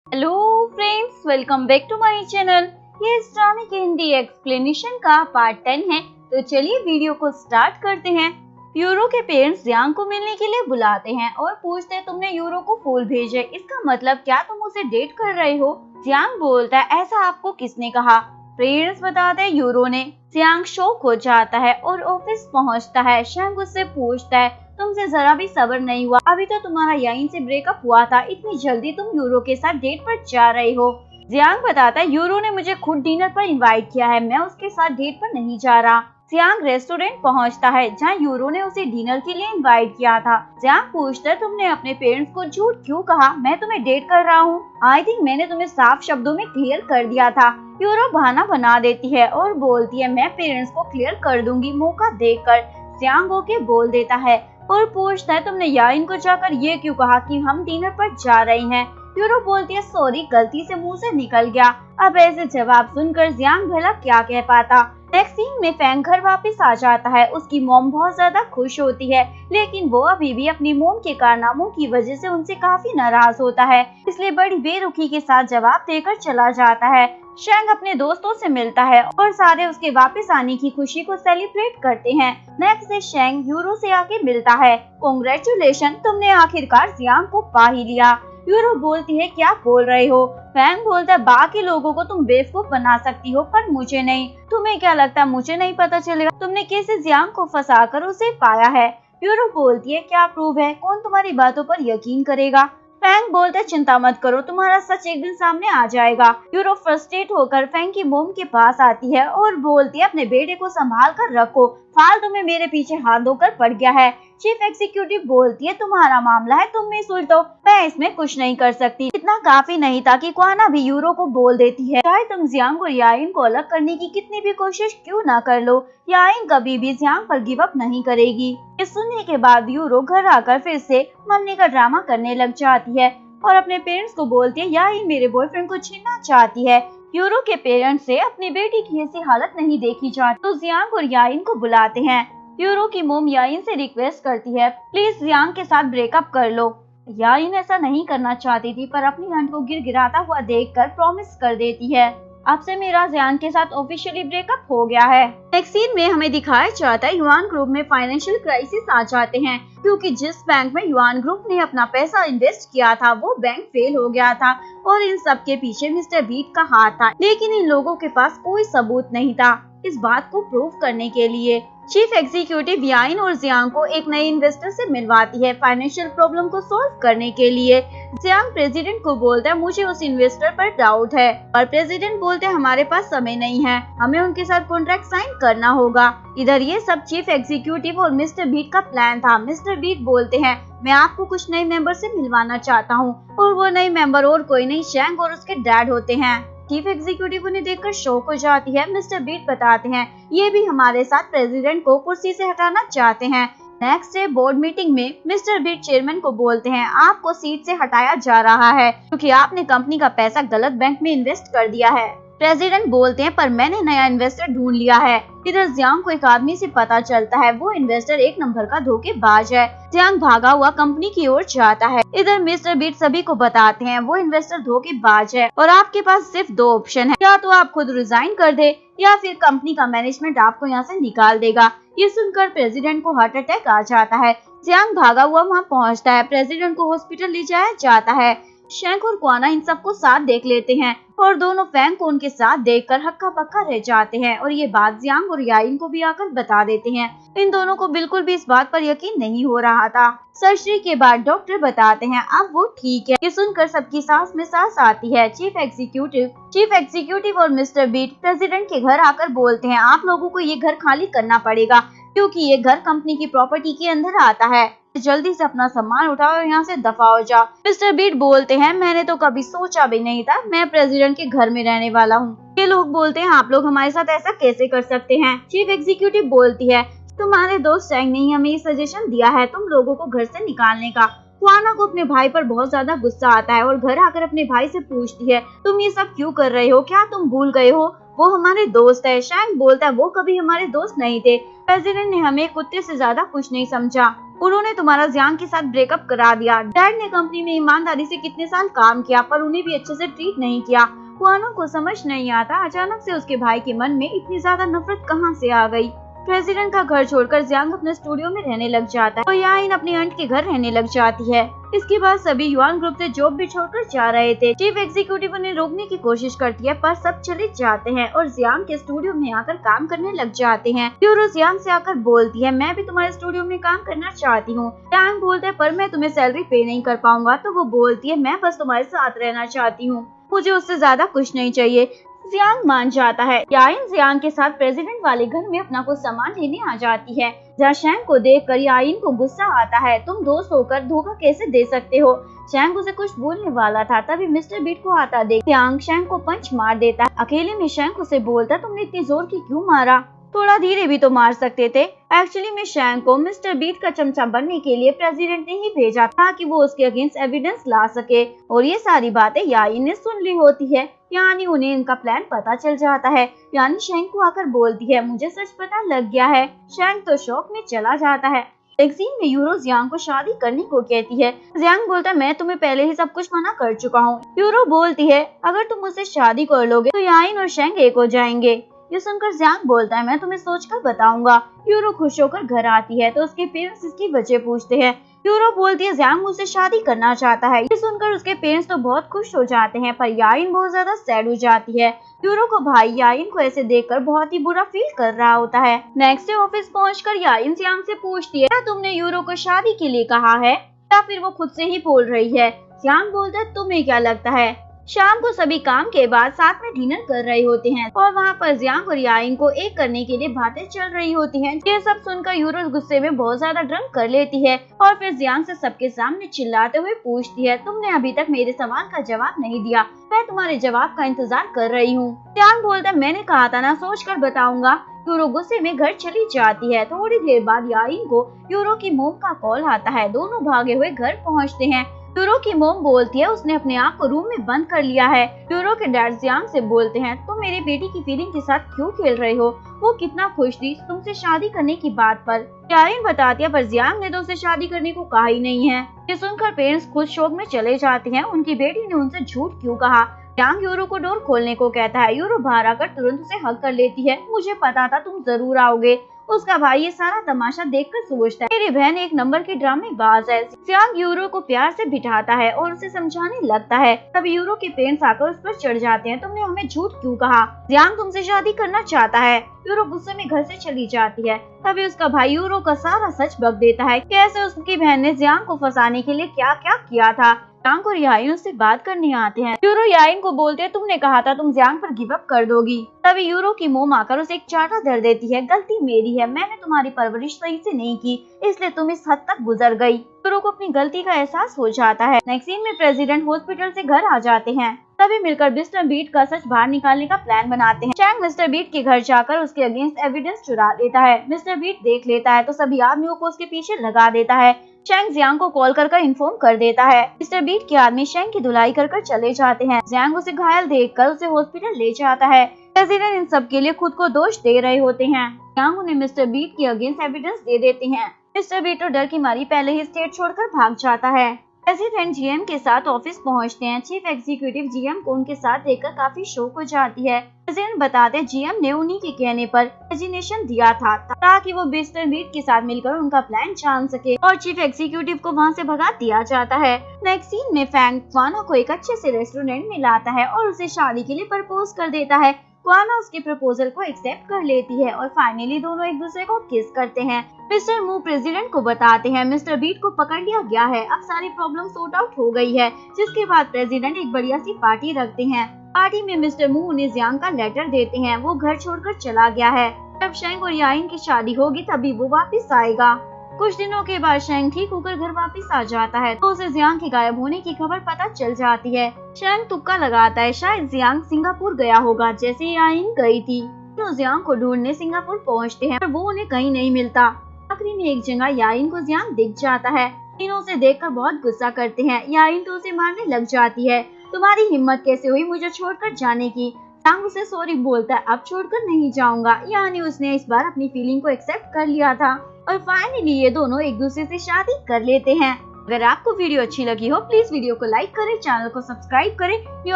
Hello friends, welcome back to my channel. ये Islamic Hindi explanation का part 10 है। तो चलिए वीडियो को स्टार्ट करते हैं। यूरो के पेरेंट्स जियांग को मिलने के लिए बुलाते हैं और पूछते हैं तुमने यूरो को फूल भेजे, इसका मतलब क्या तुम उसे डेट कर रहे हो? जियांग बोलता है ऐसा आपको किसने कहा? पेरेंट्स बताते हैं यूरो ने। जियांग शॉक हो जाता है और ऑफिस पहुंचता है। शैंग उससे पूछता है तुमसे जरा भी सब्र नहीं हुआ? अभी तो तुम्हारा याइन से ब्रेकअप हुआ था, इतनी जल्दी तुम यूरो के साथ डेट पर जा रहे हो? जियांग बताता है यूरो ने मुझे खुद डिनर पर इनवाइट किया है, मैं उसके साथ डेट पर नहीं जा रहा। जियांग रेस्टोरेंट पहुंचता है जहां यूरो ने उसे डिनर के लिए इनवाइट किया था। जियांग पूछता है तुमने अपने पेरेंट्स को झूठ क्यों कहा मैं तुम्हें डेट कर रहा हूँ? आई थिंक मैंने तुम्हें साफ शब्दों में क्लियर कर दिया था। यूरो बहाना बना देती है और बोलती है मैं पेरेंट्स को क्लियर कर दूंगी मौका देकर। जियांग ओके बोल देता है और पूछता है तुमने याइन को जाकर ये क्यों कहा कि हम डिनर पर जा रहे हैं? यूरो बोलती है सॉरी, गलती से मुंह से निकल गया। अब ऐसे जवाब सुनकर जियांग भला क्या कह पाता। नेक्स्ट सीन में फैंग घर वापस आ जाता है। उसकी मॉम बहुत ज्यादा खुश होती है, लेकिन वो अभी भी अपनी मॉम के कारनामों की वजह से उनसे काफी नाराज होता है, इसलिए बड़ी बेरुखी के साथ जवाब देकर चला जाता है। शैंग अपने दोस्तों से मिलता है और सारे उसके वापस आने की खुशी को सेलिब्रेट करते हैं। नेक्स्ट डे शैंग यूरो से आके मिलता है। कांग्रेचुलेशन, तुमने आखिरकार जियांग को पा ही लिया। यूरो बोलती है क्या बोल रहे हो? फैंग बोलता है बाकी लोगों को तुम बेवकूफ बना सकती हो पर मुझे नहीं। तुम्हें क्या लगता है मुझे नहीं पता चलेगा तुमने कैसे जियांग को फंसाकर उसे पाया है? यूरो बोलती है क्या प्रूफ है? कौन तुम्हारी बातों पर यकीन करेगा? फैंग बोलता है चिंता मत करो, तुम्हारा सच एक दिन सामने आ जाएगा। यूरो फ्रस्ट्रेट होकर फैंग की मोम के पास आती है और बोलती है अपने बेटे को संभाल कर रखो, फालतू में मेरे पीछे हाथ धोकर पड़ गया है। चीफ एग्जीक्यूटिव बोलती है तुम्हारा मामला है, तुम ही सुलझाओ, मैं इसमें कुछ नहीं कर सकती। इतना काफी नहीं था कि क्वाना भी यूरो को बोल देती है चाहे तुम जियांग और याइन को अलग करने की कितनी भी कोशिश क्यों ना कर लो, याइन कभी भी जियांग पर गिव अप नहीं करेगी। ये सुनने के बाद यूरो घर आकर फिर से मम्मी का ड्रामा करने लग जाती है और अपने पेरेंट्स को बोलती है याइन मेरे बॉयफ्रेंड को छीनना चाहती है। यूरो के पेरेंट्स से अपनी बेटी की ऐसी हालत नहीं देखी जाती तो जियांग और याइन को बुलाते हैं। यूरो की मोम याइन से रिक्वेस्ट करती है प्लीज जियांग के साथ ब्रेकअप कर लो। याइन ऐसा नहीं करना चाहती थी पर अपनी हंट को गिड़गिड़ाता हुआ देखकर प्रॉमिस कर देती है अब से मेरा जियांग के साथ ऑफिशियली ब्रेकअप हो गया है। नेक्स्ट सीन में हमें दिखाया जाता है युआन ग्रुप में फाइनेंशियल क्राइसिस आ जाते हैं क्योंकि जिस बैंक में युआन ग्रुप ने अपना पैसा इन्वेस्ट किया था वो बैंक फेल हो गया था और इन सब के पीछे मिस्टर बीट का हाथ था, लेकिन इन लोगों के पास कोई सबूत नहीं था इस बात को प्रूव करने के लिए। चीफ एग्जीक्यूटिव याइन और जियांग को एक नए इन्वेस्टर से मिलवाती है फाइनेंशियल प्रॉब्लम को सॉल्व करने के लिए। जियांग प्रेसिडेंट को बोलता है मुझे उस इन्वेस्टर पर डाउट है और प्रेसिडेंट बोलते हैं हमारे पास समय नहीं है, हमें उनके साथ कॉन्ट्रैक्ट साइन करना होगा। इधर ये सब चीफ एग्जीक्यूटिव और मिस्टर बीट का प्लान था। मिस्टर बीट बोलते हैं मैं आपको कुछ नए मेंबर से मिलवाना चाहता हूँ और वो नए मेंबर और कोई नहीं शैंग और उसके डैड होते हैं। चीफ एग्जीक्यूटिव उन्हें देखकर शॉक हो जाती है। मिस्टर बीट बताते हैं ये भी हमारे साथ प्रेसिडेंट को कुर्सी से हटाना चाहते हैं। नेक्स्ट डे बोर्ड मीटिंग में मिस्टर बीट चेयरमैन को बोलते हैं आपको सीट से हटाया जा रहा है क्योंकि आपने कंपनी का पैसा गलत बैंक में इन्वेस्ट कर दिया है। प्रेसिडेंट बोलते हैं पर मैंने नया इन्वेस्टर ढूंढ लिया है। इधर जियांग को एक आदमी से पता चलता है वो इन्वेस्टर एक नंबर का धोखेबाज है। जियांग भागा हुआ कंपनी की ओर जाता है। इधर मिस्टर बीट सभी को बताते हैं वो इन्वेस्टर धोखेबाज है और आपके पास सिर्फ दो ऑप्शन है, या तो आप खुद रिजाइन कर दे या फिर कंपनी का मैनेजमेंट आपको यहाँ से निकाल देगा। ये सुनकर प्रेसिडेंट को हार्ट अटैक आ जाता है। जियांग भागा हुआ वहाँ पहुँचता है। प्रेसिडेंट को हॉस्पिटल ले जाया जाता है। शैंग और क्वाना इन सबको साथ देख लेते हैं और दोनों फैंग को उनके साथ देखकर हक्का बक्का रह जाते हैं और ये बात जियांग और याइन को भी आकर बता देते हैं। इन दोनों को बिल्कुल भी इस बात पर यकीन नहीं हो रहा था। सर्जरी के बाद डॉक्टर बताते हैं अब वो ठीक है। ये सुनकर सबकी सांस में सांस आती है। चीफ एग्जीक्यूटिव और मिस्टर बीट प्रेसिडेंट के घर आकर बोलते हैं आप लोगों को ये घर खाली करना पड़ेगा क्योंकि ये घर कंपनी की प्रॉपर्टी के अंदर आता है, जल्दी से अपना सामान उठाओ और यहाँ से दफा हो जाओ। मिस्टर बीट बोलते हैं मैंने तो कभी सोचा भी नहीं था मैं प्रेसिडेंट के घर में रहने वाला हूँ। ये लोग बोलते हैं आप लोग हमारे साथ ऐसा कैसे कर सकते हैं? चीफ एग्जीक्यूटिव बोलती है तुम्हारे दोस्त शैंग ने हमें ये सजेशन दिया है तुम लोगों को घर से निकालने का। क्वाना को अपने भाई पर बहुत ज्यादा गुस्सा आता है और घर आकर अपने भाई से पूछती है तुम ये सब क्यों कर रहे हो, क्या तुम भूल गए हो वो हमारे दोस्त है। शैंक बोलता है वो कभी हमारे दोस्त नहीं थे। प्रेसिडेंट ने हमें कुत्ते से ज्यादा कुछ नहीं समझा। उन्होंने तुम्हारा जियांग के साथ ब्रेकअप करा दिया। डैड ने कंपनी में ईमानदारी से कितने साल काम किया पर उन्हें भी अच्छे से ट्रीट नहीं किया। क्वानो को समझ नहीं आता अचानक से उसके भाई के मन में इतनी ज्यादा नफरत कहां से आ गई। प्रेसिडेंट का घर छोड़कर जियांग अपने स्टूडियो में रहने लग जाता है और याइन अपनी आंट के घर रहने लग जाती है। इसके बाद सभी युआन ग्रुप से जॉब भी छोड़कर जा रहे थे। चीफ एग्जीक्यूटिव उन्हें रोकने की कोशिश करती है पर सब चले जाते हैं और जियांग के स्टूडियो में आकर काम करने लग जाते हैं। यूरो जियांग से आकर बोलती है मैं भी तुम्हारे स्टूडियो में काम करना चाहती हूँ। जियांग बोलता है पर मैं तुम्हें सैलरी पे नहीं कर पाऊंगा। तो वो बोलती है मैं बस तुम्हारे साथ रहना चाहती हूँ, मुझे उससे ज्यादा कुछ नहीं चाहिए। जियांग मान जाता है। याइन जियांग के साथ प्रेसिडेंट वाले घर में अपना कुछ सामान लेने आ जाती है जहाँ शैंक को देखकर याइन को गुस्सा आता है। तुम दोस्त होकर धोखा कैसे दे सकते हो। शैंक उसे कुछ बोलने वाला था तभी मिस्टर बीट को आता देख जियांग शैंक को पंच मार देता है। अकेले में शैंक उसे बोलता तुमने इतनी जोर की क्यों मारा, थोड़ा धीरे भी तो मार सकते थे। एक्चुअली में शैंक को मिस्टर बीट का चमचा बनने के लिए प्रेसिडेंट ने ही भेजा था कि वो उसके अगेंस्ट एविडेंस ला सके और ये सारी बातें याइन ने सुन ली होती है। यानी उन्हें इनका प्लान पता चल जाता है। यानी शैंक को आकर बोलती है मुझे सच पता लग गया है। शैंक तो शॉक में चला जाता है। एक सीन में यूरो जियांग को शादी करने को कहती है। जियांग बोलता है मैं तुम्हें पहले ही सब कुछ मना कर चुका हूँ। यूरो बोलती है अगर तुम मुझसे शादी कर लोगे तो याइन और शैंक एक हो जाएंगे। ये सुनकर जियांग बोलता है मैं तुम्हें सोचकर बताऊंगा। यूरो खुश होकर घर आती है तो उसके पेरेंट्स इसकी वजह पूछते हैं। यूरो बोलती है जियांग मुझसे शादी करना चाहता है। ये सुनकर उसके पेरेंट्स तो बहुत खुश हो जाते हैं पर याइन बहुत ज्यादा सैड हो जाती है। यूरो को भाई याइन को ऐसे देखकर बहुत ही बुरा फील कर रहा होता है। नेक्स्ट डे ऑफिस पहुंचकर याइन जियांग से पूछती है क्या तुमने यूरो को शादी के लिए कहा है या फिर वो खुद से ही बोल रही है। जियांग बोलता है तुम्हें क्या लगता है। शाम को सभी काम के बाद साथ में डिनर कर रहे होते हैं और वहाँ पर जियांग और याइन को एक करने के लिए बातें चल रही होती हैं। ये सब सुनकर यूरो गुस्से में बहुत ज्यादा ड्रंक कर लेती है और फिर जियांग से सबके सामने चिल्लाते हुए पूछती है तुमने अभी तक मेरे सवाल का जवाब नहीं दिया, मैं तुम्हारे जवाब का इंतजार कर रही हूँ। जियांग बोलता है मैंने कहा था ना सोच कर बताऊंगा। यूरो गुस्से में घर चली जाती है। थोड़ी देर बाद याइन को यूरो की मोम का कॉल आता है। दोनों भागे हुए घर पहुँचते हैं। यूरो की मोम बोलती है उसने अपने आप को रूम में बंद कर लिया है। यूरो के डैड जियांग से बोलते हैं तुम मेरी बेटी की फीलिंग के साथ क्यों खेल रहे हो, वो कितना खुश थी तुमसे शादी करने की बात पर। याइन बताती है पर जियांग ने तो उसे शादी करने को कहा ही नहीं है। ये सुनकर पेरेंट्स खुद शौक में चले जाते हैं। उनकी बेटी ने उनसे झूठ क्यों कहा। जियांग यूरो को डोर खोलने को कहता है। यूरो बाहर आकर तुरंत उसे हग कर लेती है। मुझे पता था तुम जरूर आओगे। उसका भाई ये सारा तमाशा देखकर सोचता है मेरी बहन एक नंबर की ड्रामेबाज है। जियांग यूरो को प्यार से बिठाता है और उसे समझाने लगता है। तभी यूरो के पेरेंट्स आकर उस पर चढ़ जाते हैं। तुमने हमें झूठ क्यों कहा, जियांग तुमसे शादी करना चाहता है। यूरो गुस्से में घर से चली जाती है। तभी उसका भाई यूरो का सारा सच बक देता है, कैसे उसकी बहन ने जियांग को फंसाने के लिए क्या क्या किया था। जियांग और याइन उससे बात करने आते हैं। यूरो याइन को बोलते है तुमने कहा था तुम जियांग पर गिव अप कर दोगी। तभी यूरो की मोम आकर उसे एक चाटा धर देती है। गलती मेरी है, मैंने तुम्हारी परवरिश सही से नहीं की इसलिए तुम इस हद तक गुजर गई। यूरो को अपनी गलती का एहसास हो जाता है। नेक्स्ट सीन में प्रेसिडेंट हॉस्पिटल से घर आ जाते हैं। सभी मिलकर मिस्टर बीट का सच बाहर निकालने का प्लान बनाते हैं। शैंक मिस्टर बीट के घर जाकर उसके अगेंस्ट एविडेंस चुरा लेता है। मिस्टर बीट देख लेता है तो सभी आदमियों को उसके पीछे लगा देता है। शैंक जियांग को कॉल कर इन्फॉर्म कर देता है। मिस्टर बीट के आदमी शैंक की धुलाई कर चले जाते हैं। जियांग उसे घायल देखकर उसे हॉस्पिटल ले जाता है। प्रेसिडेंट इन सब के लिए खुद को दोष दे रहे होते हैं। जियांग उन्हें मिस्टर बीट के अगेंस्ट एविडेंस दे देते हैं। मिस्टर बीट तो डर की मारी पहले ही स्टेट छोड़कर भाग जाता है। प्रेसिडेंट जीएम के साथ ऑफिस पहुंचते हैं। चीफ एग्जीक्यूटिव जीएम को उनके साथ देखकर काफी शॉक हो जाती है। प्रेसिडेंट बताते जीएम ने उन्हीं के कहने पर रेजिग्नेशन दिया था ताकि वो मिस्टर बीट के साथ मिलकर उनका प्लान जान सके और चीफ एग्जीक्यूटिव को वहां से भगा दिया जाता है। नेक्स्ट सीन में फैंग क्वानो को एक अच्छे से रेस्टोरेंट में लाता है और उसे शादी के लिए प्रपोज कर देता है। क्वानो उसके प्रपोजल को एक्सेप्ट कर लेती है और फाइनली दोनों एक दूसरे को किस करते हैं। मिस्टर मू प्रेसिडेंट को बताते हैं मिस्टर बीट को पकड़ लिया गया है, अब सारी प्रॉब्लम सॉर्ट आउट हो गई है। जिसके बाद प्रेसिडेंट एक बढ़िया सी पार्टी रखते हैं। पार्टी में मिस्टर मू उन्हें जियांग का लेटर देते हैं। वो घर छोड़कर चला गया है। जब शैंक और याइन की शादी होगी तभी वो वापस आएगा। कुछ दिनों के बाद शैंक ठीक होकर घर वापस आ जाता है तो उसे जियांग के गायब होने की खबर पता चल जाती है। शैंक तुक्का लगाता है शायद जियांग सिंगापुर गया होगा जैसे याइन गई थी। तो जियांग को ढूंढने सिंगापुर पहुंचते हैं पर वो उन्हें कहीं नहीं मिलता। आखिरी में एक जगह याइन को जियांग दिख जाता है। तीनों उसे देखकर बहुत गुस्सा करते हैं। याइन तो उसे मारने लग जाती है। तुम्हारी हिम्मत कैसे हुई मुझे छोड़कर जाने की। यांग उसे सॉरी बोलता है, अब छोड़कर नहीं जाऊंगा, यानी उसने इस बार अपनी फीलिंग को एक्सेप्ट कर लिया था और फाइनली ये दोनों एक दूसरे से शादी कर लेते हैं। अगर आपको वीडियो अच्छी लगी हो प्लीज वीडियो को लाइक करें, चैनल को सब्सक्राइब करें, न्यू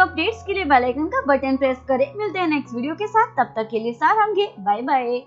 अपडेट्स के लिए बेल आइकन का बटन प्रेस करें। मिलते हैं नेक्स्ट वीडियो के साथ, तब तक के लिए सारांगे, बाय बाय।